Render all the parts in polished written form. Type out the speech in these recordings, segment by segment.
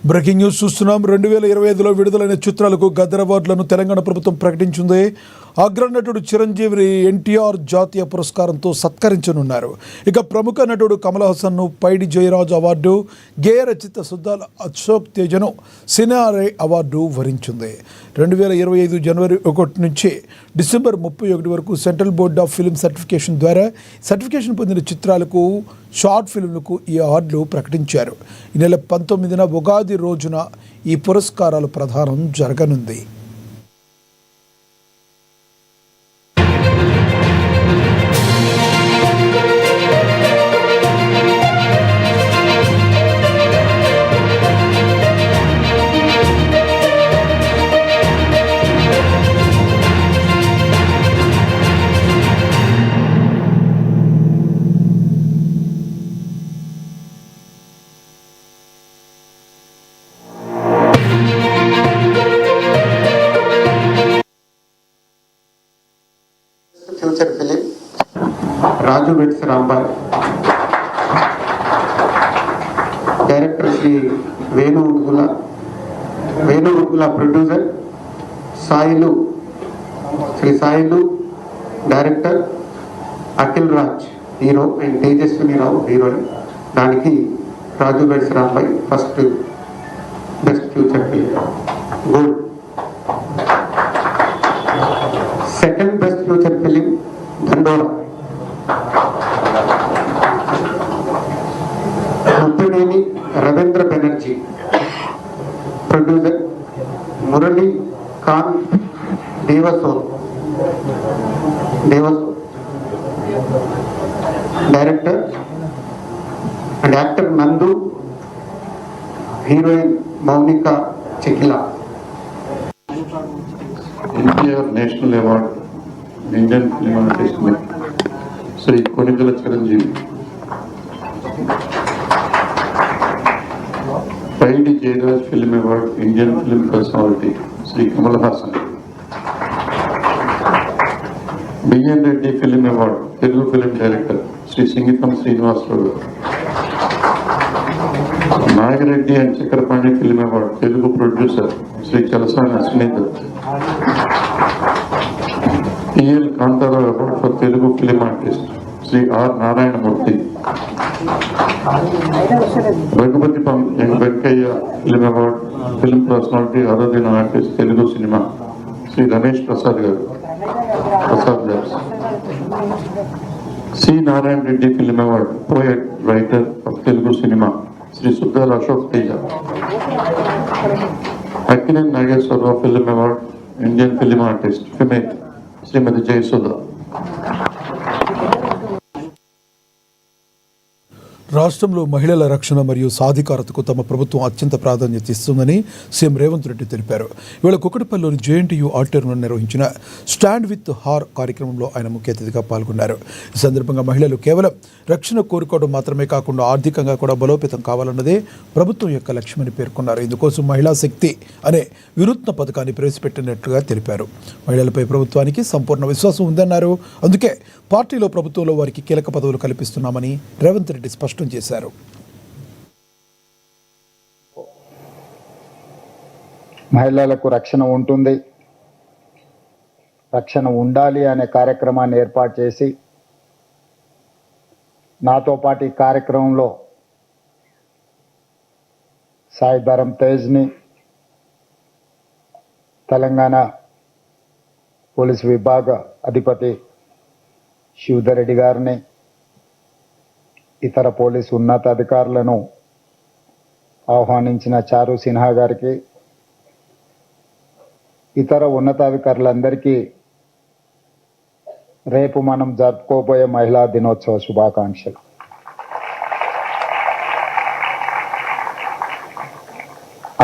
Breaking news చూస్తున్నాం. 2025లో విడుదలైన చిత్రాలకు గద్దర్ అవార్డులను తెలంగాణ ప్రభుత్వం ప్రకటించింది. అగ్రనటుడు చిరంజీవిని ఎన్టీఆర్ జాతీయ పురస్కారంతో సత్కరించనున్నారు. ఇక ప్రముఖ నటుడు కమల్ హాసన్ను పైడి జయరాజ్ అవార్డు, గేయ రచయిత సుద్దాల అశోక్ తేజను సినారే అవార్డు వరించింది. 2025 జనవరి 1 నుంచి డిసెంబర్ 31 వరకు central board of film certification ద్వారా సర్టిఫికేషన్ పొందిన చిత్రాలకు, షార్ట్ ఫిల్మ్లకు ఈ అవార్డులు ప్రకటించారు. ఈ నెల 19న ఉగాది రోజున ఈ పురస్కారాల ప్రదానం జరగనుంది. Feature film Raju weds Rambai, director Shri Venu Uggula, producer Shri Sailu, director Akhil Raj, hero and Tejaswini Rao heroine. దానికి Raju weds Rambai first best feature film gold. Second best feature film Dandora, Muppineni Ravindra Banerjee, producer Murali Kanth Devason, director and actor Nandu, heroine Mounika Chekila. NTR national award Indian film artist Shri Konidela Chiranjeevi, Paidi Jayaraj film award Indian film personality Shri Kamal Haasan, BN Reddy film award Telugu film director Shri Singeetam Srinivasarao, Nagireddy and Chakrapani film award Telugu producer Shri Chalasani Ashwini Dutt, TL Kantarao award for Telugu film artist Shri R Narayanamurthy, Raghupathi Venkaiah film award film personality అరుదైన artist Telugu cinema Shri Ramesh Prasad garu, C Narayana Reddy film award poet writer of Telugu cinema Shri Suddala Ashok Teja, Akkineni Nageswararao film award Indian film artist female Shrimati Jayasudha. రాష్ట్రంలో మహిళల రక్షణ మరియు సాధికారతకు తమ ప్రభుత్వం అత్యంత ప్రాధాన్యత ఇస్తుందని సీఎం రేవంత్ రెడ్డి తెలిపారు. ఇవాళ కుకటపల్లిలోని జేఎన్టీయూ ఆడిటోరియంలో నిర్వహించిన స్టాండ్ విత్ హార్ కార్యక్రమంలో ఆయన ముఖ్య అతిథిగా పాల్గొన్నారు. ఈ సందర్భంగా మహిళలు కేవలం రక్షణ కోరుకోవడం మాత్రమే కాకుండా ఆర్థికంగా కూడా బలోపేతం కావాలన్నదే ప్రభుత్వం యొక్క లక్ష్యమని పేర్కొన్నారు. ఇందుకోసం మహిళా శక్తి అనే వినూత్న పథకాన్ని ప్రవేశపెట్టినట్లుగా తెలిపారు. మహిళలపై ప్రభుత్వానికి సంపూర్ణ విశ్వాసం ఉందన్నారు. అందుకే పార్టీలో ప్రభుత్వంలో వారికి కీలక పదవులు కల్పిస్తున్నామని రేవంత్ రెడ్డి స్పష్టం చేశారు. మహిళలకు రక్షణ ఉంటుంది, రక్షణ ఉండాలి అనే కార్యక్రమాన్ని ఏర్పాటు చేసి నాతో పాటు ఈ కార్యక్రమంలో సాయిధరం తేజ్ని, తెలంగాణ పోలీస్ విభాగ అధిపతి శివధర్ రెడ్డి గారిని, ఇతర పోలీసు ఉన్నతాధికారులను ఆహ్వానించిన చారు సిన్హా గారికి, ఇతర ఉన్నతాధికారులందరికీ రేపు మనం జరుపుకోబోయే మహిళా దినోత్సవ శుభాకాంక్షలు.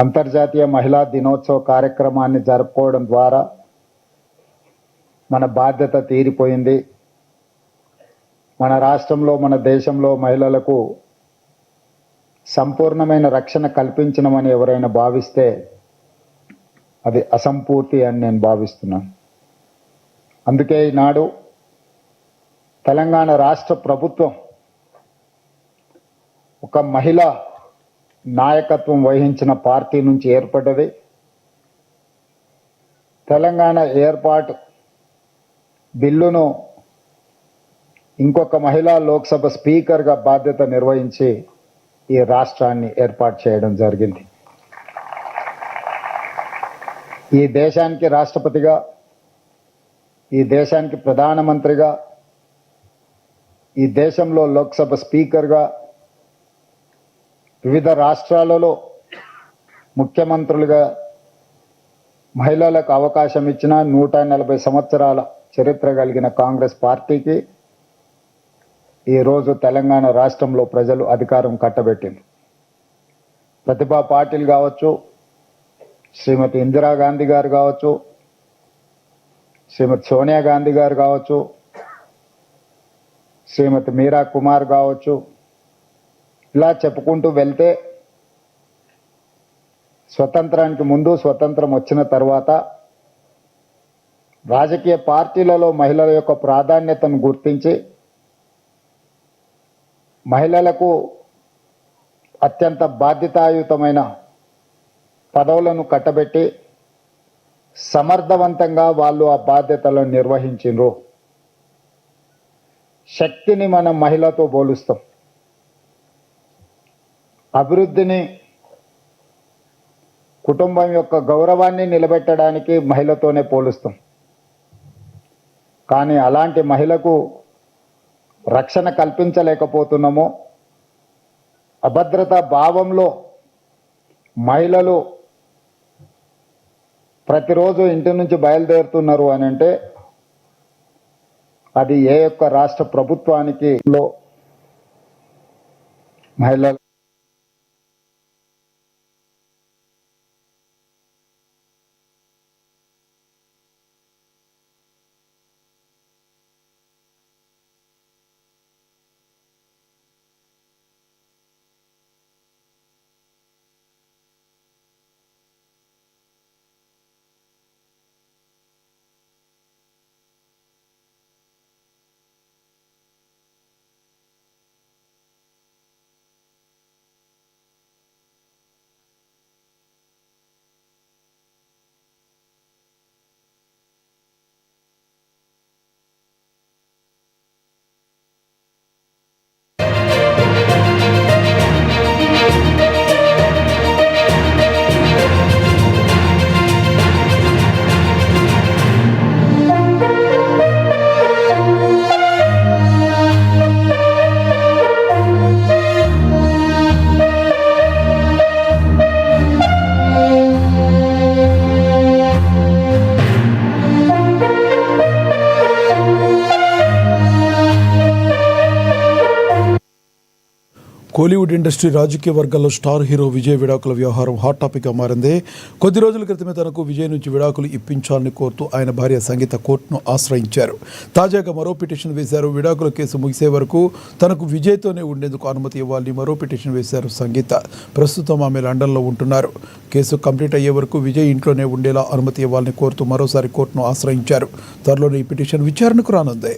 అంతర్జాతీయ మహిళా దినోత్సవ కార్యక్రమాన్ని జరుపుకోవడం ద్వారా మన బాధ్యత తీరిపోయింది. మన రాష్ట్రంలో, మన దేశంలో మహిళలకు సంపూర్ణమైన రక్షణ కల్పించడమని ఎవరైనా భావిస్తే అది అసంపూర్తి అని నేను భావిస్తున్నాను. అందుకే ఈనాడు తెలంగాణ రాష్ట్ర ప్రభుత్వం ఒక మహిళ నాయకత్వం వహించిన పార్టీ నుంచి ఏర్పడ్డది. తెలంగాణ ఏర్పాటు బిల్లును ఇంకొక మహిళా లోక్సభ స్పీకర్గా బాధ్యత నిర్వహించి ఈ రాష్ట్రాన్ని ఏర్పాటు చేయడం జరిగింది. ఈ దేశానికి రాష్ట్రపతిగా, ఈ దేశానికి ప్రధానమంత్రిగా, ఈ దేశంలో లోక్సభ స్పీకర్గా, వివిధ రాష్ట్రాలలో ముఖ్యమంత్రులుగా మహిళలకు అవకాశం ఇచ్చిన 140 సంవత్సరాల చరిత్ర కలిగిన కాంగ్రెస్ పార్టీకి ఈరోజు తెలంగాణ రాష్ట్రంలో ప్రజలు అధికారం కట్టబెట్టింది. ప్రతిభా పాటిల్ కావచ్చు, శ్రీమతి ఇందిరాగాంధీ గారు కావచ్చు, శ్రీమతి సోనియా గాంధీ గారు కావచ్చు, శ్రీమతి మీరా కుమార్ కావచ్చు, ఇలా చెప్పుకుంటూ వెళ్తే స్వతంత్రానికి ముందు, స్వతంత్రం వచ్చిన తర్వాత రాజకీయ పార్టీలలో మహిళల యొక్క ప్రాధాన్యతను గుర్తించి మహిళలకు అత్యంత బాధ్యతాయుతమైన పదవులను కట్టబెట్టి సమర్థవంతంగా వాళ్ళు ఆ బాధ్యతలను నిర్వహించిండ్రు. శక్తిని మనం మహిళతో పోలుస్తాం, అభివృద్ధిని, కుటుంబం యొక్క గౌరవాన్ని నిలబెట్టడానికి మహిళతోనే పోలుస్తాం. కానీ అలాంటి మహిళకు రక్షణ కల్పించలేకపోతున్నాము. అభద్రతా భావంలో మహిళలు ప్రతిరోజు ఇంటి నుంచి బయలుదేరుతున్నారు అని అంటే అది ఏ యొక్క రాష్ట్ర ప్రభుత్వానికి మహిళలు కోలీవుడ్ ఇండస్ట్రీ రాజకీయ వర్గాల్లో స్టార్ హీరో విజయ్ విడాకుల వ్యవహారం హాట్ టాపిక్గా మారింది. కొద్ది రోజుల క్రితమే తనకు విజయ్ నుంచి విడాకులు ఇప్పించాలని కోరుతూ ఆయన భార్య సంగీత కోర్టును ఆశ్రయించారు. తాజాగా మరో పిటిషన్ వేశారు. విడాకుల కేసు ముగిసే వరకు తనకు విజయ్తోనే ఉండేందుకు అనుమతి ఇవ్వాలని మరో పిటిషన్ వేశారు సంగీత. ప్రస్తుతం ఆమె లండన్లో ఉంటున్నారు. కేసు కంప్లీట్ అయ్యే వరకు విజయ్ ఇంట్లోనే ఉండేలా అనుమతి ఇవ్వాలని కోరుతూ మరోసారి కోర్టును ఆశ్రయించారు. త్వరలోనే ఈ పిటిషన్ విచారణకు రానుంది.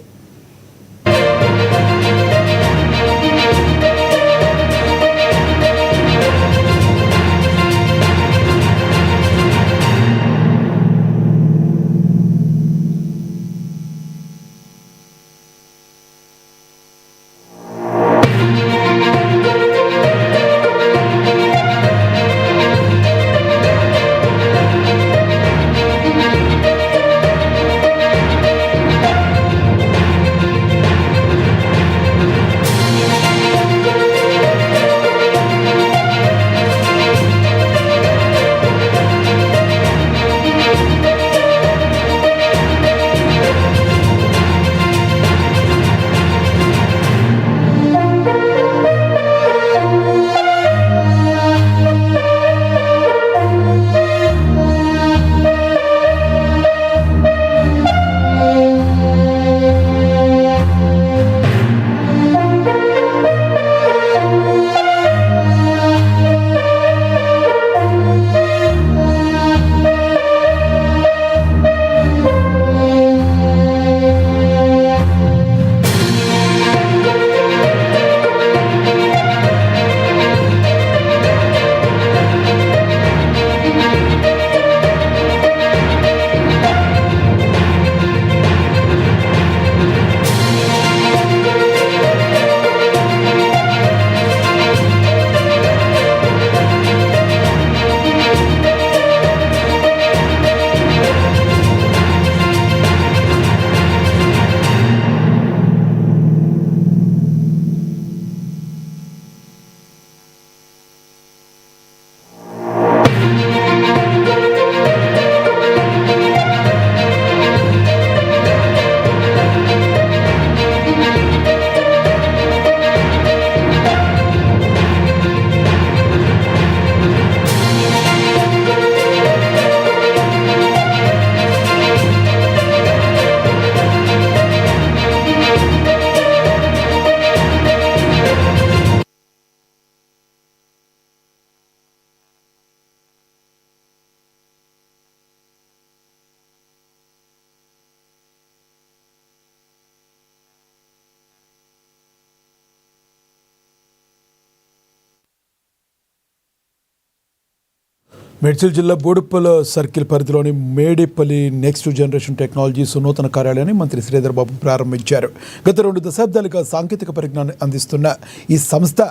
మేడ్చల్ జిల్లా బోడుప్పల్ సర్కిల్ పరిధిలోని మేడిపల్లి నెక్స్ట్ జనరేషన్ టెక్నాలజీస్ నూతన కార్యాలయాన్ని మంత్రి శ్రీధర్ బాబు ప్రారంభించారు. గత 2 దశాబ్దాలుగా సాంకేతిక పరిజ్ఞానాన్ని అందిస్తున్న ఈ సంస్థ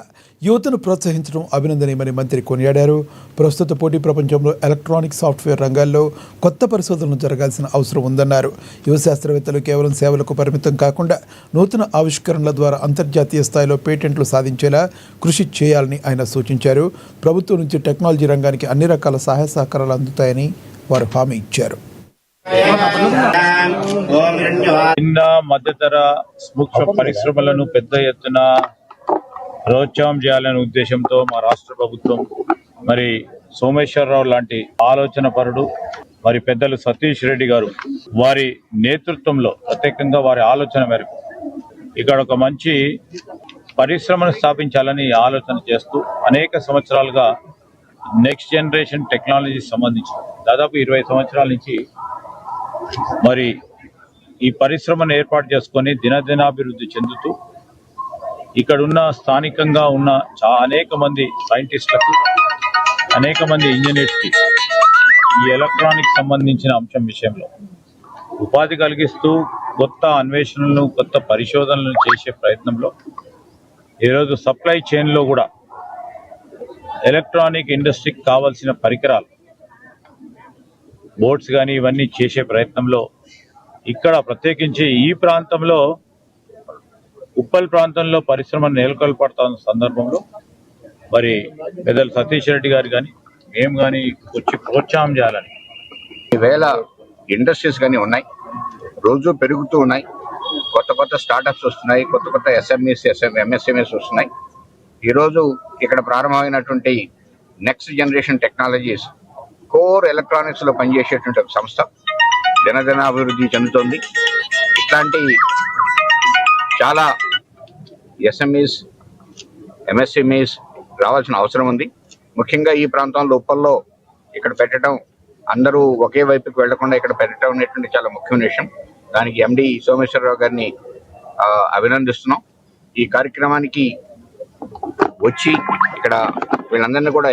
యువతను ప్రోత్సహించడం అభినందనీయమని మంత్రి కొనియాడారు. ప్రస్తుత పోటీ ప్రపంచంలో ఎలక్ట్రానిక్ సాఫ్ట్వేర్ రంగాల్లో కొత్త పరిశోధనలు జరగాల్సిన అవసరం ఉందన్నారు. యువ శాస్త్రవేత్తలు కేవలం సేవలకు పరిమితం కాకుండా నూతన ఆవిష్కరణల ద్వారా అంతర్జాతీయ స్థాయిలో పేటెంట్లు సాధించేలా కృషి చేయాలని ఆయన సూచించారు. ప్రభుత్వం నుంచి టెక్నాలజీ రంగానికి అన్ని రకాల సహాయ సహకారాలు అందుతాయని వారు హామీ ఇచ్చారు. చిన్న మధ్యతర సూక్ష్మ పరిశ్రమలను పెద్ద ఎత్తున ప్రోత్సాహం చేయాలనే ఉద్దేశంతో మా రాష్ట్ర ప్రభుత్వం మరి సోమేశ్వరరావు లాంటి ఆలోచన పరుడు మరి పెద్దలు సతీష్ రెడ్డి గారు వారి నేతృత్వంలో ప్రత్యేకంగా వారి ఆలోచన మేరకు ఇక్కడ ఒక మంచి పరిశ్రమను స్థాపించాలని ఆలోచన చేస్తూ అనేక సంవత్సరాలుగా నెక్స్ట్ జనరేషన్ టెక్నాలజీ సంబంధించి దాదాపు 20 సంవత్సరాల నుంచి మరి ఈ పరిశ్రమను ఏర్పాటు చేసుకొని దినదినాభివృద్ధి చెందుతూ ఇక్కడున్న స్థానికంగా ఉన్న అనేక మంది సైంటిస్టులకు అనేక మంది ఇంజనీర్స్కి ఈ ఎలక్ట్రానిక్ సంబంధించిన అంశం విషయంలో ఉపాధి కలిగిస్తూ కొత్త అన్వేషణలను కొత్త పరిశోధనలను చేసే ప్రయత్నంలో ఈరోజు సప్లై చైన్లో కూడా ఎలక్ట్రానిక్ ఇండస్ట్రీకి కావాల్సిన పరికరాలు బోర్డ్స్ కానీ ఇవన్నీ చేసే ప్రయత్నంలో ఇక్కడ ప్రత్యేకించి ఈ ప్రాంతంలో ఉప్పల్ ప్రాంతంలో పరిశ్రమను నెలకొల్పడుతున్న సందర్భంలో మరి పెద్దలు సతీష్ రెడ్డి గారు కానీ మేము కానీ వచ్చి ప్రోత్సాహం చేయాలని వేల ఇండస్ట్రీస్ కానీ ఉన్నాయి, రోజు పెరుగుతూ ఉన్నాయి. కొత్త కొత్త స్టార్టప్స్ వస్తున్నాయి, కొత్త కొత్త ఎస్ఎంఈస్ ఎంఎస్ఎంఈస్ వస్తున్నాయి. ఈరోజు ఇక్కడ ప్రారంభమైనటువంటి next generation technologies core electronics లో పనిచేసేటువంటి ఒక సంస్థ దినదిన అభివృద్ధి చెందుతోంది. ఇట్లాంటి చాలా ఎస్ఎంఈస్ ఎంఎస్ఎంఈస్ రావాల్సిన అవసరం ఉంది. ముఖ్యంగా ఈ ప్రాంతంలో ఉప్పల్లో ఇక్కడ పెట్టడం, అందరూ ఒకే వైపుకి వెళ్లకుండా ఇక్కడ పెట్టడం అనేటువంటి చాలా ముఖ్యమైన విషయం. దానికి ఎండి సోమేశ్వరరావు గారిని అభినందిస్తున్నాం. ఈ కార్యక్రమానికి వచ్చి ఇక్కడ వీళ్ళందరినీ కూడా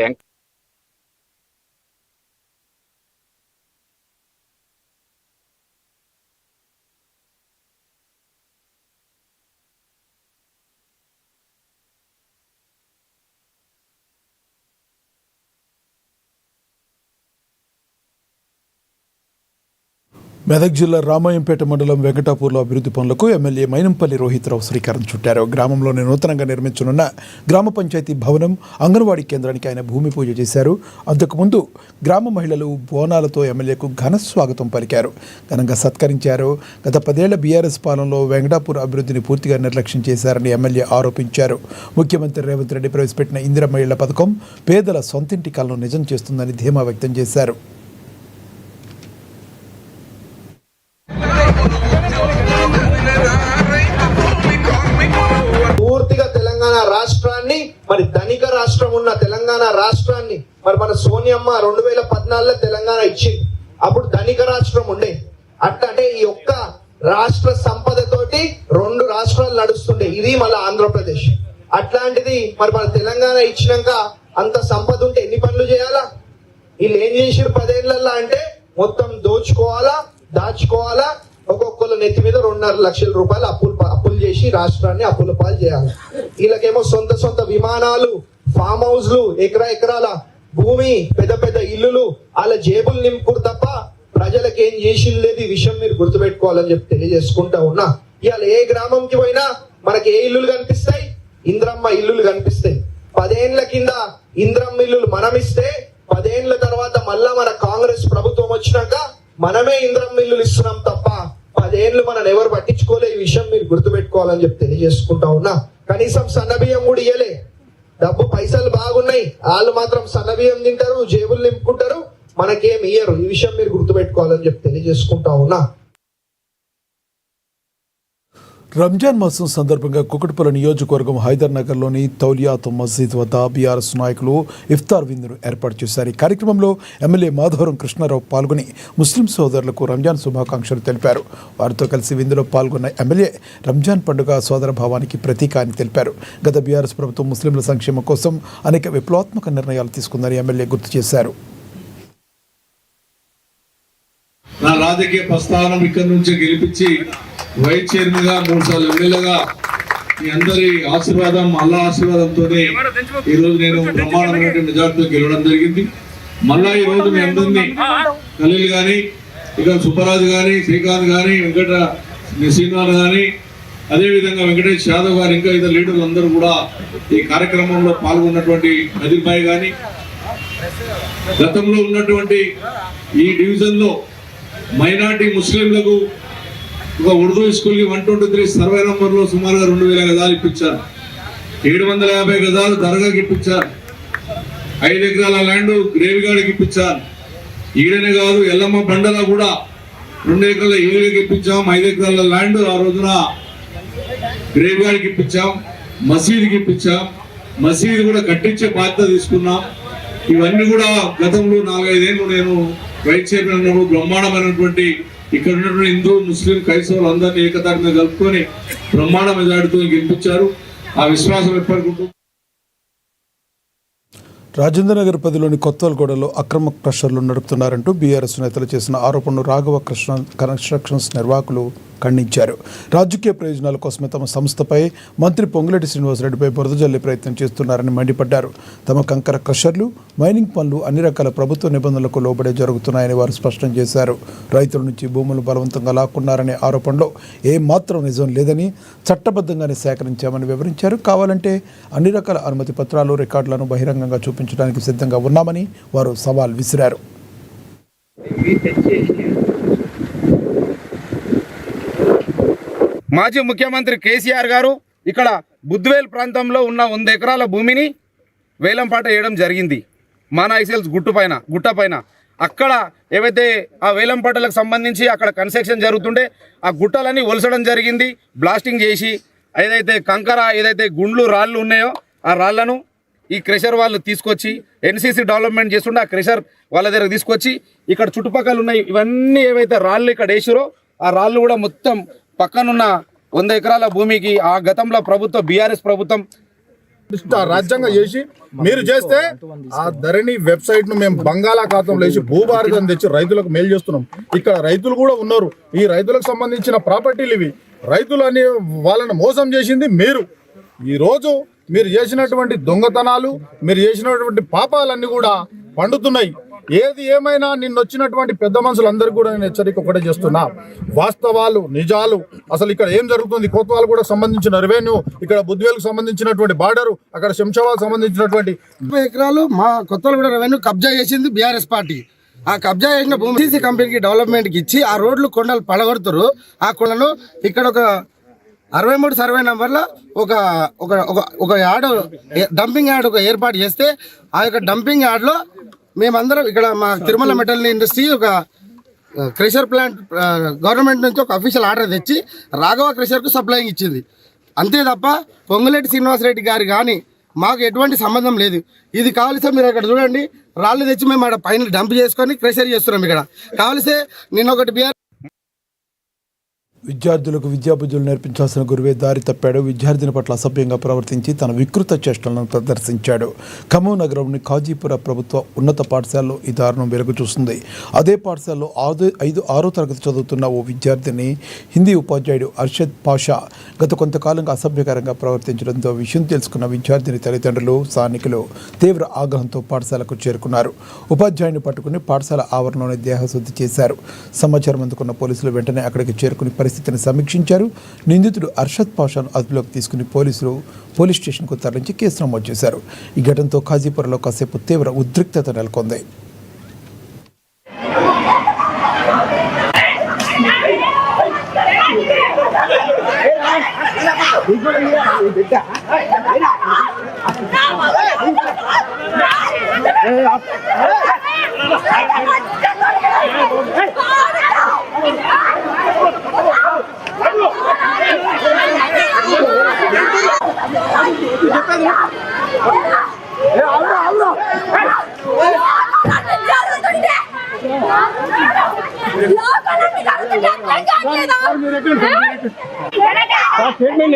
మెదక్ జిల్లా రామాయంపేట మండలం వెంకటాపూర్లో అభివృద్ధి పనులకు ఎమ్మెల్యే మైనంపల్లి రోహిత్రావు శ్రీకారం చుట్టారు. గ్రామంలోని నూతనంగా నిర్మించనున్న గ్రామ పంచాయతీ భవనం, అంగన్వాడీ కేంద్రానికి ఆయన భూమి పూజ చేశారు. అంతకుముందు గ్రామ మహిళలు బోనాలతో ఎమ్మెల్యేకు ఘన స్వాగతం పలికారు, ఘనంగా సత్కరించారు. గత 10 ఏళ్ల బీఆర్ఎస్ పాలనలో వెంకటాపూర్ అభివృద్ధిని పూర్తిగా నిర్లక్ష్యం చేశారని ఎమ్మెల్యే ఆరోపించారు. ముఖ్యమంత్రి రేవంత్ రెడ్డి ప్రవేశపెట్టిన ఇందిరమ్మ ఇళ్ల పథకం పేదల సొంతింటి కలను నిజం చేస్తుందని ధీమా వ్యక్తం చేశారు. పూర్తిగా తెలంగాణ రాష్ట్రాన్ని, మరి ధనిక రాష్ట్రం ఉన్న తెలంగాణ రాష్ట్రాన్ని మరి మన సోనియమ్మ 2014లో తెలంగాణ ఇచ్చింది. అప్పుడు ధనిక రాష్ట్రం ఉండే. అంటే ఈ ఒక్క రాష్ట్ర సంపదతోటి 2 రాష్ట్రాలు నడుస్తుండే, ఇది మళ్ళీ ఆంధ్రప్రదేశ్. అట్లాంటిది మరి మన తెలంగాణ ఇచ్చినాక అంత సంపద ఉంటే ఎన్ని పనులు చేయాలా? వీళ్ళు ఏం చేసిరు 10 ఏళ్లలో అంటే మొత్తం దోచుకోవాలా, దాచుకోవాలా. ఒక్కొక్కరు నెత్తి మీద 2.5 లక్షల రూపాయలు అప్పులు చేసి రాష్ట్రాన్ని అప్పుల పాలు చేయాలి. వీళ్ళకేమో సొంత విమానాలు, ఫామ్ హౌస్లు, ఎకరాల భూమి, పెద్ద పెద్ద ఇల్లులు, వాళ్ళ జేబులు నింపురు తప్ప ప్రజలకు ఏం చేసి లేదు. ఈ విషయం మీరు గుర్తుపెట్టుకోవాలని చెప్పి తెలియజేసుకుంటా ఉన్నా. ఇవాళ ఏ గ్రామంకి పోయినా మనకి ఏ ఇల్లులు కనిపిస్తాయి? ఇంద్రమ్మ ఇల్లులు కనిపిస్తాయి. 10 ఏళ్ల కింద ఇంద్రమ్మ ఇల్లులు మనం ఇస్తే 10 ఏళ్ల తర్వాత మళ్ళా మన కాంగ్రెస్ ప్రభుత్వం వచ్చినాక మనమే ఇంద్రమ్మ ఇల్లులు ఇస్తున్నాం తప్ప 10 ఏళ్లు మనం ఎవరు పట్టించుకోలే. ఈ విషయం మీరు గుర్తుపెట్టుకోవాలని చెప్పి తెలియజేసుకుంటా ఉన్నా. కనీసం సన్నబియ్యం కూడా ఇయ్యలే. డబ్బు పైసలు బాగున్నాయి, వాళ్ళు మాత్రం సన్నబియ్యం తింటారు, జేబులు నింపుకుంటారు, మనకేం ఇయ్యరు. ఈ విషయం మీరు గుర్తుపెట్టుకోవాలని చెప్పి తెలియజేసుకుంటా ఉన్నా. రంజాన్ మాసం సందర్భంగా కుకట్పల్లి నియోజకవర్గం హైదర్ నగర్లోని తౌలియాత్ మస్జిద్ వద్ద బీఆర్ఎస్ నాయకులు ఇఫ్తార్ విందును ఏర్పాటు చేశారు. ఈ కార్యక్రమంలో ఎమ్మెల్యే మాధవరం కృష్ణారావు పాల్గొని ముస్లిం సోదరులకు రంజాన్ శుభాకాంక్షలు తెలిపారు. వారితో కలిసి విందులో పాల్గొన్న ఎమ్మెల్యే రంజాన్ పండుగ సోదర భావానికి ప్రతీక అని తెలిపారు. గత బీఆర్ఎస్ ప్రభుత్వం ముస్లింల సంక్షేమం కోసం అనేక విప్లవాత్మక నిర్ణయాలు తీసుకుందని ఎమ్మెల్యే గుర్తు చేశారు. నా రాజకీయ ప్రస్థానం ఇక్కడి నుంచే గెలిపించి వైస్ చైర్మన్ గా 3 సార్లు ఎమ్మెల్యేగా మీ అందరి ఆశీర్వాదం అల్లా ఆశీర్వాదంతోనే ఈ రోజు నేను బ్రహ్మాండమైనటువంటి మెజార్టీతో గెలవడం జరిగింది. మళ్ళా ఈ రోజు మీ అందరినీ ఖలీల్ గాని, ఇక సుబ్బరాజు గాని, శ్రీకాంత్ గాని, వెంకట శ్రీనివాస్ గాని, అదేవిధంగా వెంకటేష్ యాదవ్ గారు, ఇంకా ఇతర లీడర్లు అందరూ కూడా ఈ కార్యక్రమంలో పాల్గొన్నటువంటి నదీర్ భాయ్ గాని, గతంలో ఉన్నటువంటి ఈ డివిజన్ లో మైనార్టీ ముస్లింలకు ఒక ఉర్దూ స్కూల్ కి 123 సర్వే నంబర్ లో సుమారుగా 2000 గజాలు ఇప్పించారు. 750 గజాలు దర్గాకి ఇప్పించారు. 5 ఎకరాల ల్యాండ్ గ్రేవిగాడికి ఇప్పించారు. ఈడనే కాదు ఎల్లమ్మ బండలా కూడా 2 ఎకరాల ఏరియాకి ఇప్పించాం. 5 ఎకరాల ల్యాండ్ ఆ రోజున గ్రేవిగాడికి ఇప్పించాం. మసీదుకి ఇప్పించాం. మసీదు కూడా కట్టించే బాధ్యత తీసుకున్నాం. ఇవన్నీ కూడా గతంలో 4-5 ఏళ్ళు నేను వైస్ చైర్మన్ ఉన్నప్పుడు బ్రహ్మాండమైనటువంటి ఇక్కడ ఉన్నటువంటి హిందూ ముస్లిం క్రైస్తవులు అందరినీ ఏకతాటి మీద కలుపుకొని బ్రహ్మాండ మెజార్టీతో గెలిపించారు. ఆ విశ్వాసం ఎప్పటికీ. రాజేంద్రనగర్ పరిధిలోని కొత్తవల్గూడలో అక్రమ క్రషర్లు నడుపుతున్నారంటూ బీఆర్ఎస్ నేతలు చేసిన ఆరోపణలు రాఘవ కన్స్ట్రక్షన్స్ నిర్వాహకులు ఖండించారు. రాజకీయ ప్రయోజనాల కోసమే తమ సంస్థపై మంత్రి పొంగులేటి శ్రీనివాసరెడ్డిపై బురద జల్లే ప్రయత్నం చేస్తున్నారని మండిపడ్డారు. తమ కంకర క్రషర్లు, మైనింగ్ పనులు అన్ని రకాల ప్రభుత్వ నిబంధనలకు లోబడే జరుగుతున్నాయని వారు స్పష్టం చేశారు. రైతుల నుంచి భూములు బలవంతంగా లాక్కున్నారనే ఆరోపణలో ఏమాత్రం నిజం లేదని, చట్టబద్ధంగానే సేకరించామని వివరించారు. కావాలంటే అన్ని రకాల అనుమతి పత్రాలు, రికార్డులను బహిరంగంగా చూపించడానికి సిద్ధంగా ఉన్నామని వారు సవాల్ విసిరారు. మాజీ ముఖ్యమంత్రి కేసీఆర్ గారు ఇక్కడ బుద్వేల్ ప్రాంతంలో ఉన్న 100 ఎకరాల భూమిని వేలంపాట వేయడం జరిగింది. మానాయిసెల్స్ గుట్టపైన అక్కడ ఏవైతే ఆ వేలంపాటలకు సంబంధించి అక్కడ కన్స్ట్రక్షన్ జరుగుతుంటే ఆ గుట్టలని ఒలసడం జరిగింది. బ్లాస్టింగ్ చేసి ఏదైతే కంకర, ఏదైతే గుండ్లు రాళ్ళు ఉన్నాయో ఆ రాళ్లను ఈ క్రెషర్ వాళ్ళు తీసుకొచ్చి ఎన్సీసీ డెవలప్మెంట్ చేస్తుంటే ఆ క్రెషర్ వాళ్ళ దగ్గర తీసుకొచ్చి ఇక్కడ చుట్టుపక్కల ఉన్నాయి ఇవన్నీ ఏవైతే రాళ్ళు ఇక్కడ వేసిరో ఆ రాళ్ళు కూడా మొత్తం పక్కనున్న 100 ఎకరాల భూమికి ఆ గతంలో ప్రభుత్వం బీఆర్ఎస్ ప్రభుత్వం రాజ్యాంగం చేసి మీరు చేస్తే ఆ ధరణి వెబ్సైట్ ను మేము బంగాళాఖాతంలో వేసి భూభారతం తెచ్చి రైతులకు మేలు చేస్తున్నాం. ఇక్కడ రైతులు కూడా ఉన్నారు. ఈ రైతులకు సంబంధించిన ప్రాపర్టీలు ఇవి. రైతులు అని వాళ్ళని మోసం చేసింది మీరు. ఈ రోజు మీరు చేసినటువంటి దొంగతనాలు, మీరు చేసినటువంటి పాపాలన్నీ కూడా పండుతున్నాయి. ఏది ఏమైనా నిన్నొచ్చినటువంటి పెద్ద మనుషులందరికీ కూడా నేను హెచ్చరిక ఒకటే చేస్తున్నా. వాస్తవాలు, నిజాలు, అసలు ఇక్కడ ఏం జరుగుతుంది, కోత్వాల్ కూడా సంబంధించిన రెవెన్యూ, ఇక్కడ బుద్వేల్కు సంబంధించినటువంటి బార్డరు, అక్కడ శంషాబాద్ సంబంధించినటువంటి 30 ఎకరాలు మా కొత్తలు కూడా రెవెన్యూ కబ్జా చేసింది బీఆర్ఎస్ పార్టీ. ఆ కబ్జా చేసిన భూమి సీసీ కంపెనీకి డెవలప్మెంట్కి ఇచ్చి ఆ రోడ్లు కొండలు పడగొడుతారు. ఆ కొండను ఇక్కడ ఒక 63 సర్వే నంబర్లో ఒక యార్డ్ డంపింగ్ యార్డ్ ఒక ఏర్పాటు చేస్తే ఆ యొక్క డంపింగ్ యార్డ్లో మేమందరం ఇక్కడ మా తిరుమల మెటల్ ఇండస్ట్రీ ఒక క్రెషర్ ప్లాంట్ గవర్నమెంట్ నుంచి ఒక అఫీషియల్ ఆర్డర్ తెచ్చి రాఘవ క్రెషర్కు సప్లైయింగ్ ఇచ్చింది. అంతే తప్ప పొంగులేటి శ్రీనివాసరెడ్డి గారు కానీ మాకు ఎటువంటి సంబంధం లేదు. ఇది కావలిస్తే మీరు అక్కడ చూడండి, రాళ్ళు తెచ్చి మేము అక్కడ పైన డంప్ చేసుకొని క్రెషర్ చేస్తున్నాం. ఇక్కడ కావలిస్తే నేను ఒకటి బీఆర్ విద్యార్థులకు విద్యాబుద్ధులు నేర్పించాల్సిన గురువే దారి తప్పాడు. విద్యార్థిని పట్ల అసభ్యంగా ప్రవర్తించి తన వికృత చేష్టలను ప్రదర్శించాడు. ఖమ్మం నగరంలోని కాజీపుర ప్రభుత్వ ఉన్నత పాఠశాలలో ఈ దారుణం వెలుగు చూస్తుంది. అదే పాఠశాలలో 6వ తరగతి చదువుతున్న ఓ విద్యార్థిని హిందీ ఉపాధ్యాయుడు అర్షద్ పాషా గత కొంతకాలంగా అసభ్యకరంగా ప్రవర్తించడంతో విషయం తెలుసుకున్న విద్యార్థిని తల్లిదండ్రులు, స్థానికులు తీవ్ర ఆగ్రహంతో పాఠశాలకు చేరుకున్నారు. ఉపాధ్యాయుని పట్టుకుని పాఠశాల ఆవరణలోనే దేహశుద్ధి చేశారు. సమాచారం అందుకున్న పోలీసులు వెంటనే అక్కడికి చేరుకుని పరిస్థితిని సమీక్షించారు. నిందితుడు అర్షద్ పాషాను అదుపులోకి తీసుకుని పోలీసులు పోలీస్ స్టేషన్కు తరలించి కేసు నమోదు చేశారు. ఈ ఘటనతో కాజీపురలో కాసేపు తీవ్ర ఉద్రిక్తత నెలకొంది. స్టేట్మెంట్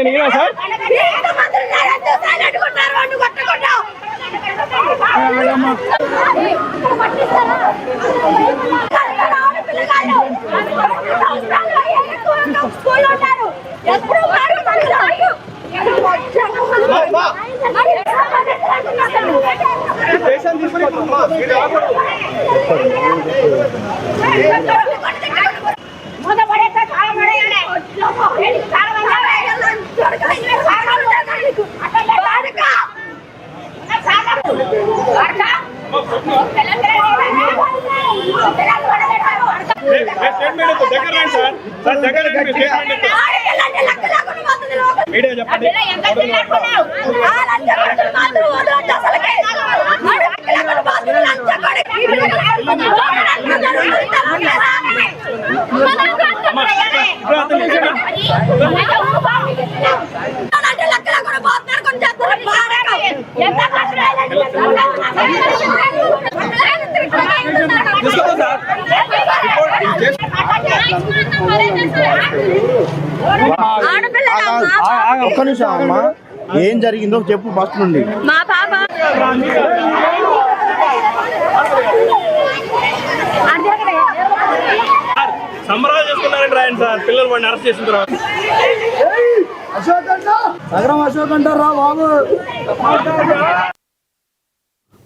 ఒక్క నిమిషం అమ్మా, ఏం జరిగిందో చెప్పు ఫస్ట్ నుండి. మా పాప సంబరాలు చేసుకున్నారండి రాయండి సార్, పిల్లలు వాడిని అరెస్ట్ చేసిన తర్వాత. అశోక్ అంటారా బాబు?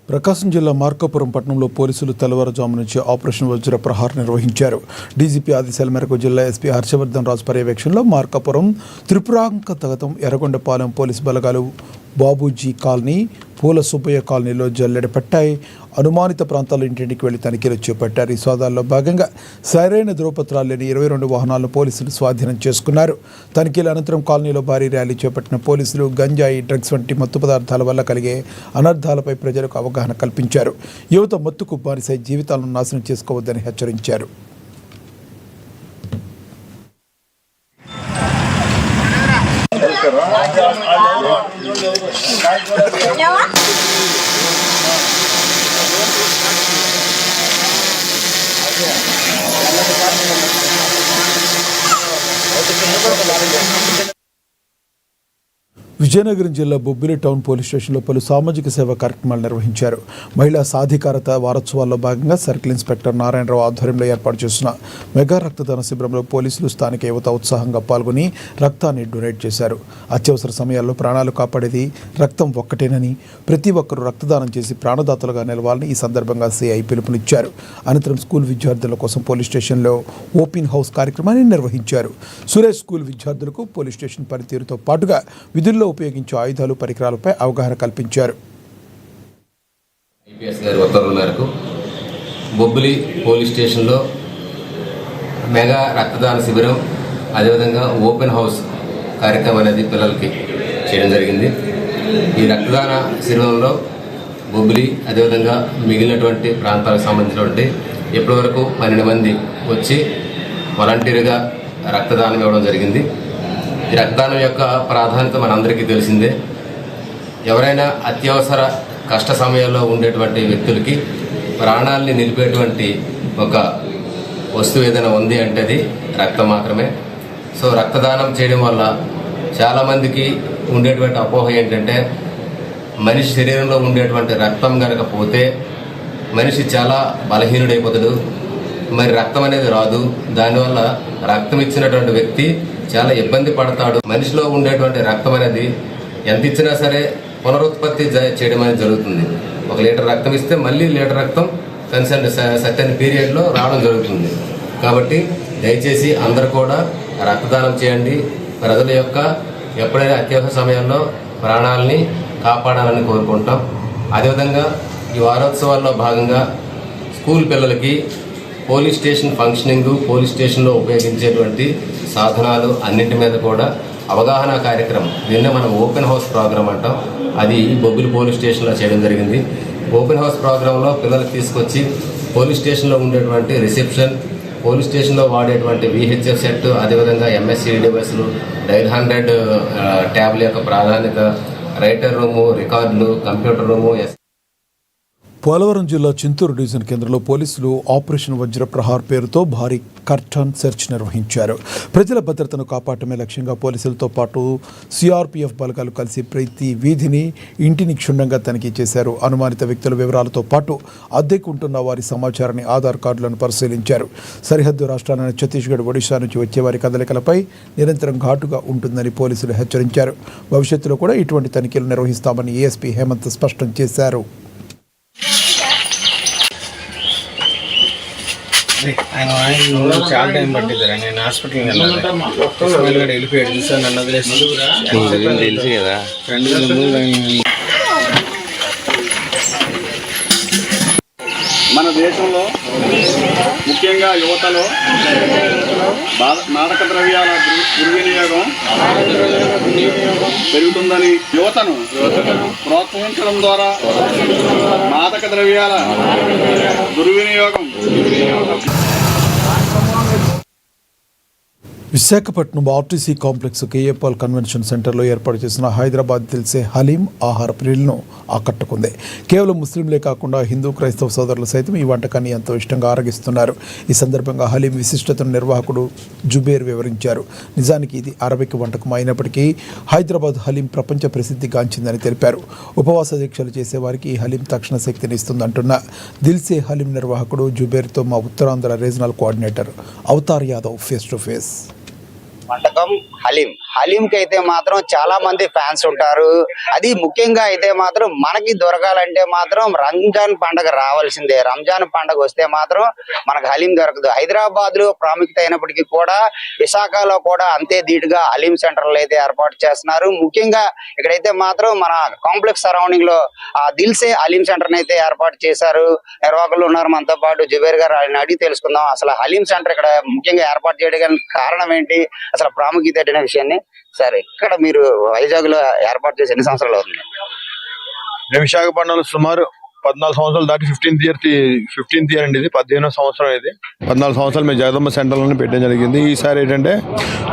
ప్రకాశం జిల్లా మార్కాపురం పట్టణంలో పోలీసులు తెల్లవారుజాము నుంచి ఆపరేషన్ వజ్ర ప్రహార్ నిర్వహించారు. డీజీపీ ఆదేశాల మేరకు జిల్లా ఎస్పీ హర్షవర్ధన్ రాజు పర్యవేక్షణలో మార్కాపురం, త్రిపురాంకతగతం, ఎర్రగొండపాలెం పోలీసు బలగాలు బాబూజీ కాలనీ, పూల సుబ్బయ్య కాలనీలో జల్లెడపట్టాయి. అనుమానిత ప్రాంతాల్లో ఇంటింటికి వెళ్లి తనిఖీలు చేపట్టారు. ఈ సోదాల్లో భాగంగా సరైన ధృవపత్రాలు లేని 22 వాహనాలను పోలీసులు స్వాధీనం చేసుకున్నారు. తనిఖీల అనంతరం కాలనీలో భారీ ర్యాలీ చేపట్టిన పోలీసులు గంజాయి, డ్రగ్స్ వంటి మత్తు పదార్థాల వల్ల కలిగే అనర్థాలపై ప్రజలకు అవగాహన కల్పించారు. యువత మత్తుకు బానిసై జీవితాలను నాశనం చేసుకోవద్దని హెచ్చరించారు. విజయనగరం జిల్లా బొబ్బిలి టౌన్ పోలీస్ స్టేషన్లో పలు సామాజిక సేవా కార్యక్రమాలు నిర్వహించారు. మహిళా సాధికారత వారోత్సవాల్లో భాగంగా సర్కిల్ ఇన్స్పెక్టర్ నారాయణరావు ఆధ్వర్యంలో ఏర్పాటు చేసిన మెగా రక్తదాన శిబిరంలో పోలీసులు స్థానిక యువత ఉత్సాహంగా పాల్గొని రక్తాన్ని డొనేట్ చేశారు. అత్యవసర సమయాల్లో ప్రాణాలు కాపాడేది రక్తం ఒక్కటేనని, ప్రతి ఒక్కరూ రక్తదానం చేసి ప్రాణదాతలుగా నిలవాలని ఈ సందర్భంగా సిఐ పిలుపునిచ్చారు. అనంతరం స్కూల్ విద్యార్థుల కోసం పోలీస్ స్టేషన్లో ఓపెన్ హౌస్ కార్యక్రమాన్ని నిర్వహించారు. సురేష్ స్కూల్ విద్యార్థులకు పోలీస్ స్టేషన్ పనితీరుతో పాటుగా విధుల్లో ఉపయోగించే ఆయుధాలు, పరికరాలపై అవగాహన కల్పించారు. ఐపీఎస్ గారి ఉత్తర్వుల మేరకు బొబ్బిలి పోలీస్ స్టేషన్లో మెగా రక్తదాన శిబిరం, అదేవిధంగా ఓపెన్ హౌస్ కార్యక్రమం అనేది పిల్లలకి చేయడం జరిగింది. ఈ రక్తదాన శిబిరంలో బొబ్బిలి అదేవిధంగా మిగిలినటువంటి ప్రాంతాలకు సంబంధించినటువంటి ఇప్పటివరకు 12 మంది వచ్చి వాలంటీర్గా రక్తదానం ఇవ్వడం జరిగింది. ఈ రక్తదానం యొక్క ప్రాధాన్యత మనందరికీ తెలిసిందే. ఎవరైనా అత్యవసర కష్ట సమయంలో ఉండేటువంటి వ్యక్తులకి ప్రాణాలని నిలిపేటువంటి ఒక వస్తువు ఏదైనా ఉంది అంటే అది రక్తం మాత్రమే. సో రక్తదానం చేయడం వల్ల చాలామందికి ఉండేటువంటి అపోహ ఏంటంటే మనిషి శరీరంలో ఉండేటువంటి రక్తం కనుక పోతే మనిషి చాలా బలహీనుడైపోతాడు, మరి రక్తం అనేది రాదు, దానివల్ల రక్తం ఇచ్చినటువంటి వ్యక్తి చాలా ఇబ్బంది పడతాడు. మనిషిలో ఉండేటువంటి రక్తం అనేది ఎంత ఇచ్చినా సరే పునరుత్పత్తి చేయడం అనేది జరుగుతుంది. 1 లీటర్ రక్తం ఇస్తే మళ్ళీ లీటర్ రక్తం కన్సర్న్ సర్టెన్ పీరియడ్లో రావడం జరుగుతుంది. కాబట్టి దయచేసి అందరూ కూడా రక్తదానం చేయండి. ప్రజల యొక్క ఎప్పుడైనా అత్యవసర సమయంలో ప్రాణాలని కాపాడాలని కోరుకుంటాం. అదేవిధంగా ఈ వారోత్సవాల్లో భాగంగా స్కూల్ పిల్లలకి పోలీస్ స్టేషన్ ఫంక్షనింగ్, పోలీస్ స్టేషన్లో ఉపయోగించేటువంటి సాధనాలు అన్నింటి మీద కూడా అవగాహన కార్యక్రమం, దీన్నే మనం ఓపెన్ హౌస్ ప్రోగ్రామ్ అంటాం, అది బొబ్బిలి పోలీస్ స్టేషన్లో చేయడం జరిగింది. ఓపెన్ హౌస్ ప్రోగ్రాంలో పిల్లలకు తీసుకొచ్చి పోలీస్ స్టేషన్లో ఉండేటువంటి రిసెప్షన్, పోలీస్ స్టేషన్లో వాడేటువంటి VHF సెట్, అదేవిధంగా MSC డివైస్లు, డైల్ 100 ట్యాబ్ల యొక్క ప్రాధాన్యత, రైటర్ రూము, రికార్డులు, కంప్యూటర్ రూము. పోలవరం జిల్లా చింతూరు డివిజన్ కేంద్రంలో పోలీసులు ఆపరేషన్ వజ్ర ప్రహార్ పేరుతో భారీ కర్టన్ సెర్చ్ నిర్వహించారు. ప్రజల భద్రతను కాపాడటమే లక్ష్యంగా పోలీసులతో పాటు CRPF బలగాలు కలిసి ప్రతి వీధిని, ఇంటిని క్షుణ్ణంగా తనిఖీ చేశారు. అనుమానిత వ్యక్తుల వివరాలతో పాటు అద్దెకుంటున్న వారి సమాచారాన్ని, ఆధార్ కార్డులను పరిశీలించారు. సరిహద్దు రాష్ట్రాలైన ఛత్తీస్గఢ్, ఒడిశా నుంచి వచ్చే వారి కదలికలపై నిరంతరం ఘాటుగా ఉంటుందని పోలీసులు హెచ్చరించారు. భవిష్యత్తులో కూడా ఇటువంటి తనిఖీలు నిర్వహిస్తామని ASP హేమంత్ స్పష్టం చేశారు. చాలా టైం పట్టింది. నేను హాస్పిటల్కి వెళ్ళాలి, వెళ్ళిపోయాడు చూసాను, నన్ను వదిలేసి తెలుసు కదా. మన దేశంలో ముఖ్యంగా యువతలో మాదక ద్రవ్యాల దుర్వినియోగం పెరుగుతుందని యువతను ప్రోత్సహించడం ద్వారా మాదక ద్రవ్యాల దుర్వినియోగం Visakhapatnam RTC complex KA Paul convention సెంటర్లో ఏర్పాటు చేసిన హైదరాబాద్ దిల్సే హలీం ఆహార ప్రియులను ఆకట్టుకుంది. కేవలం ముస్లింలే కాకుండా హిందూ క్రైస్తవ సోదరులు సైతం ఈ వంటకాన్ని ఎంతో ఇష్టంగా ఆరగిస్తున్నారు. ఈ సందర్భంగా హలీం విశిష్టతను నిర్వాహకుడు జుబేర్ వివరించారు. నిజానికి ఇది అరబిక్ వంటకం అయినప్పటికీ హైదరాబాద్ హలీం ప్రపంచ ప్రసిద్ధిగాంచిందని తెలిపారు. ఉపవాస దీక్షలు చేసేవారికి ఈ హలీం తక్షణ శక్తిని ఇస్తుందంటున్న దిల్సే హలీం నిర్వాహకుడు జుబేర్తో మా Uttarandhra regional coordinator Avatar Yadav face to face. వంటకం హలీంకి అయితే మాత్రం చాలా మంది ఫ్యాన్స్ ఉంటారు. అది ముఖ్యంగా అయితే మాత్రం మనకి దొరకాలంటే మాత్రం రంజాన్ పండగ రావాల్సిందే. రంజాన్ పండగ వస్తే మాత్రం మనకు హలీం దొరకదు. హైదరాబాద్ లో ప్రాముఖ్యత అయినప్పటికీ కూడా విశాఖలో కూడా అంతే ధీటుగా హలీం సెంటర్లు అయితే ఏర్పాటు చేస్తున్నారు. ముఖ్యంగా ఇక్కడైతే మాత్రం మన కాంప్లెక్స్ సరౌండింగ్ లో ఆ దిల్సే హలీం సెంటర్ అయితే ఏర్పాటు చేశారు. నిర్వాహకులు ఉన్నారు మనతో పాటు. జుబేర్ గారు ఆయన అడిగి తెలుసుకుందాం, అసలు హలీం సెంటర్ ఇక్కడ ముఖ్యంగా ఏర్పాటు చేయడానికి కారణం ఏంటి, అసలు ప్రాముఖ్యత ఏంటనే విషయాన్ని. సరే, ఇక్కడ మీరు వైజాగ్ లో ఏర్పాటు చేసి ఎన్ని సంవత్సరాలు అవుతుంది? విశాఖపట్నంలో సుమారు 14 సంవత్సరాలు దాటి 15th ఇయర్ అండి. ఇది 15వ సంవత్సరం. ఇది 14 సంవత్సరాలు మేము జగదమ్మ సెంటర్లోనే పెట్టడం జరిగింది. ఈసారి ఏంటంటే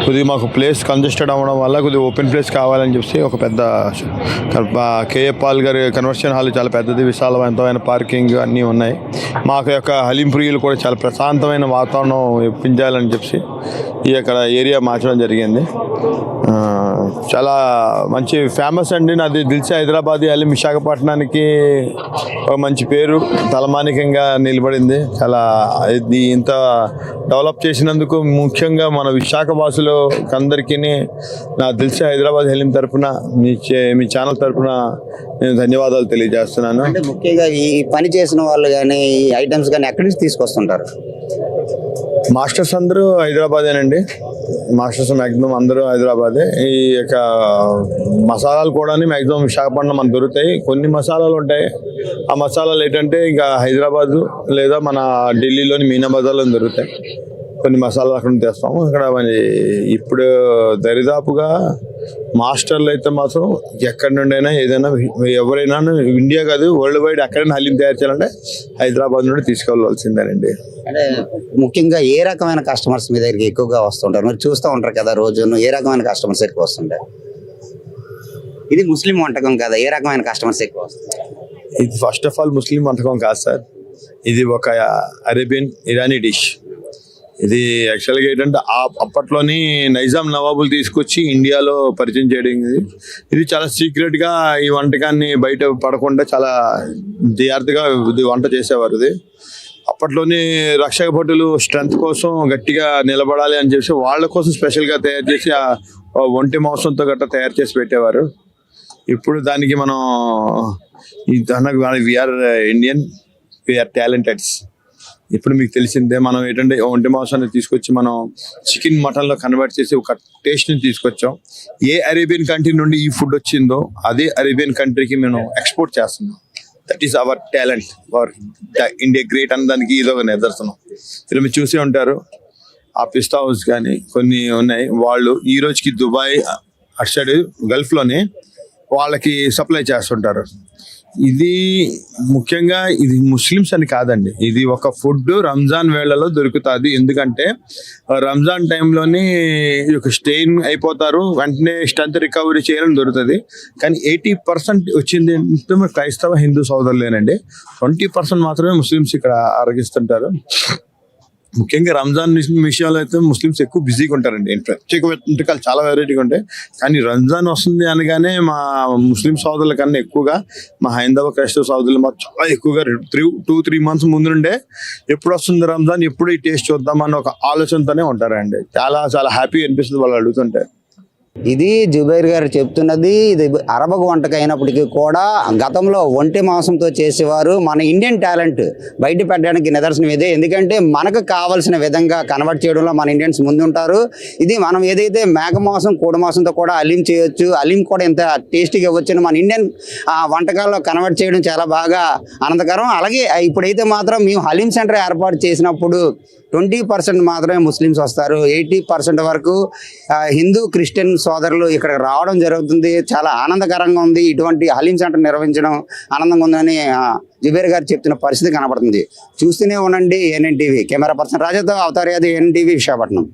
కొద్దిగా మాకు ప్లేస్ కంజెస్టెడ్ అవ్వడం వల్ల కొద్దిగా ఓపెన్ ప్లేస్ కావాలని చెప్పి ఒక పెద్ద కేఏ పాల్ గారి కన్వర్షన్ హాల్ చాలా పెద్దది, విశాలవంతమైన పార్కింగ్ అన్నీ ఉన్నాయి. మాకు యొక్క హలీం ప్రియులు కూడా చాలా ప్రశాంతమైన వాతావరణం ఇప్పించాలని చెప్పి ఈ యొక్క ఏరియా మార్చడం జరిగింది. చాలా మంచి ఫేమస్ అండి. నాది దిల్సే హైదరాబాద్ హలీం విశాఖపట్నానికి ఒక మంచి పేరు తలమానికంగా నిలబడింది. చాలా ఇది ఇంత డెవలప్ చేసినందుకు ముఖ్యంగా మన విశాఖ వాసులు అందరికీ నా దిల్సే హైదరాబాద్ హలీం తరఫున మీ ఛానల్ తరఫున నేను ధన్యవాదాలు తెలియజేస్తున్నాను. అంటే ముఖ్యంగా ఈ పని చేసిన వాళ్ళు కానీ ఈ ఐటమ్స్ కానీ ఎక్కడి నుంచి తీసుకొస్తుంటారు? మాస్టర్స్ అందరూ హైదరాబాదేనండి. మాస్టర్స్ మ్యాక్సిమం అందరూ హైదరాబాదే. ఈ యొక్క మసాలాలు కూడా మ్యాక్సిమం విశాఖపట్నం మనకు దొరుకుతాయి. కొన్ని మసాలాలు ఉంటాయి, ఆ మసాలాలు ఏంటంటే ఇంకా హైదరాబాదు లేదా మన ఢిల్లీలోని మీనా బజార్లో దొరుకుతాయి. కొన్ని మసాలాలు అక్కడ తెస్తాము. అక్కడ మరి ఇప్పుడు దరిదాపుగా మాస్టర్లు అయితే మాత్రం ఎక్కడి నుండి అయినా ఏదైనా ఎవరైనా ఇండియా కాదు వరల్డ్ వైడ్ ఎక్కడైనా హలీం తయారు చేయాలంటే హైదరాబాద్ నుండి తీసుకెళ్ళవలసిందేనండి. అంటే ముఖ్యంగా ఏ రకమైన కస్టమర్స్ మీ దగ్గరికి ఎక్కువగా వస్తుంటారు? మీరు చూస్తూ ఉంటారు కదా రోజు, ఏ రకమైన కస్టమర్స్ ఎక్కువ వస్తుంటారు? ఇది ముస్లిం వంటకం కదా, ఏ రకమైన కస్టమర్స్ ఎక్కువ వస్తారు? ఇది ఫస్ట్ ఆఫ్ ఆల్ ముస్లిం వంటకం కాదు సార్, ఇది ఒక అరేబియన్ ఇరానీ డిష్. ఇది యాక్చువల్గా ఏంటంటే అప్పట్లోని నైజాం నవాబులు తీసుకొచ్చి ఇండియాలో పరిచయం చేయడం. ఇది చాలా సీక్రెట్గా ఈ వంటకాన్ని బయట పడకుండా చాలా జాగ్రత్తగా వంట చేసేవారు. ఇది అప్పట్లోని రక్షక భటులు స్ట్రెంత్ కోసం గట్టిగా నిలబడాలి అని చెప్పి వాళ్ళ కోసం స్పెషల్గా తయారు చేసి ఆ ఒంటి మాంసంతో గట్రా తయారు చేసి పెట్టేవారు. ఇప్పుడు దానికి మనం వీఆర్ ఇండియన్, వీఆర్ టాలెంటెడ్స్. ఇప్పుడు మీకు తెలిసిందే మనం ఏంటంటే ఒంటి మాంసాన్ని తీసుకొచ్చి మనం చికెన్ మటన్లో కన్వర్ట్ చేసి ఒక టేస్ట్ని తీసుకొచ్చాం. ఏ అరేబియన్ కంట్రీ నుండి ఈ ఫుడ్ వచ్చిందో అదే అరేబియన్ కంట్రీకి మేము ఎక్స్పోర్ట్ చేస్తున్నాం. That is our talent, our India great అనడానికి ఇది ఒక నిదర్శనం. ఇలా మీరు చూసే ఉంటారు ఆ పిస్తా హౌస్ కానీ కొన్ని ఉన్నాయి. వాళ్ళు ఈ రోజుకి దుబాయ్ అటు సైడ్ గల్ఫ్లోనే వాళ్ళకి సప్లై చేస్తుంటారు. ఇది ముఖ్యంగా ఇది ముస్లిమ్స్ అని కాదండి, ఇది ఒక ఫుడ్ రంజాన్ వేళలో దొరుకుతుంది. ఎందుకంటే రంజాన్ టైంలోని ఒక స్టెయిన్ అయిపోతారు, వెంటనే స్ట్రెంత్ రికవరీ చేయడం దొరుకుతుంది. కానీ 80% వచ్చింది క్రైస్తవ హిందూ సోదరులేనండి. 20% మాత్రమే ముస్లిమ్స్ ఇక్కడ ఆరగిస్తుంటారు. ముఖ్యంగా రంజాన్ విషయాలు అయితే ముస్లిమ్స్ ఎక్కువ బిజీగా ఉంటారండి. ప్రత్యేక వంటకాలు చాలా వెరైటీగా ఉంటాయి. కానీ రంజాన్ వస్తుంది అనగానే మా ముస్లిం సోదరుల కన్నా ఎక్కువగా మా హైందవ క్రైస్తవ సోదరులు మాకు చాలా ఎక్కువగా 2-3 months ముందు నుండే ఎప్పుడు వస్తుంది రంజాన్, ఎప్పుడు ఈ టేస్ట్ చూద్దామని ఒక ఆలోచనతోనే ఉంటారండి. చాలా చాలా హ్యాపీ అనిపిస్తుంది వాళ్ళు అడుగుతుంటే. ఇది జుబైర్ గారు చెప్తున్నది ఇది అరబకు వంటక అయినప్పటికీ కూడా గతంలో ఒంటె మాంసంతో చేసేవారు. మన ఇండియన్ టాలెంట్ బయట పెట్టడానికి నిదర్శనం ఇదే. ఎందుకంటే మనకు కావాల్సిన విధంగా కన్వర్ట్ చేయడంలో మన ఇండియన్స్ ముందుంటారు. ఇది మనం ఏదైతే మేక మాంసం కోడి మాంసంతో కూడా అలీం చేయొచ్చు, అలీం కూడా ఇంత టేస్టీగా వచ్చని మన ఇండియన్ వంటకాల్లో కన్వర్ట్ చేయడం చాలా బాగా ఆనందకరం. అలాగే ఇప్పుడైతే మాత్రం మేము హలీం సెంటర్ ఏర్పాటు చేసినప్పుడు 20% మాత్రమే ముస్లిమ్స్ వస్తారు, 80% వరకు హిందూ క్రిస్టియన్ సోదరులు ఇక్కడికి రావడం జరుగుతుంది. చాలా ఆనందకరంగా ఉంది. ఇటువంటి హలీం సెంటర్ నిర్వహించడం ఆనందంగా ఉందని జుబేర్ గారు చెప్తున్న పరిస్థితి కనబడుతుంది. చూస్తూనే ఉండండి ఏఎన్ఎన్ టీవీ. కెమెరా పర్సన్ రాజాతో అవతార్ యాదవ్, ఏఎన్ఎన్ టీవీ, విశాఖపట్నం.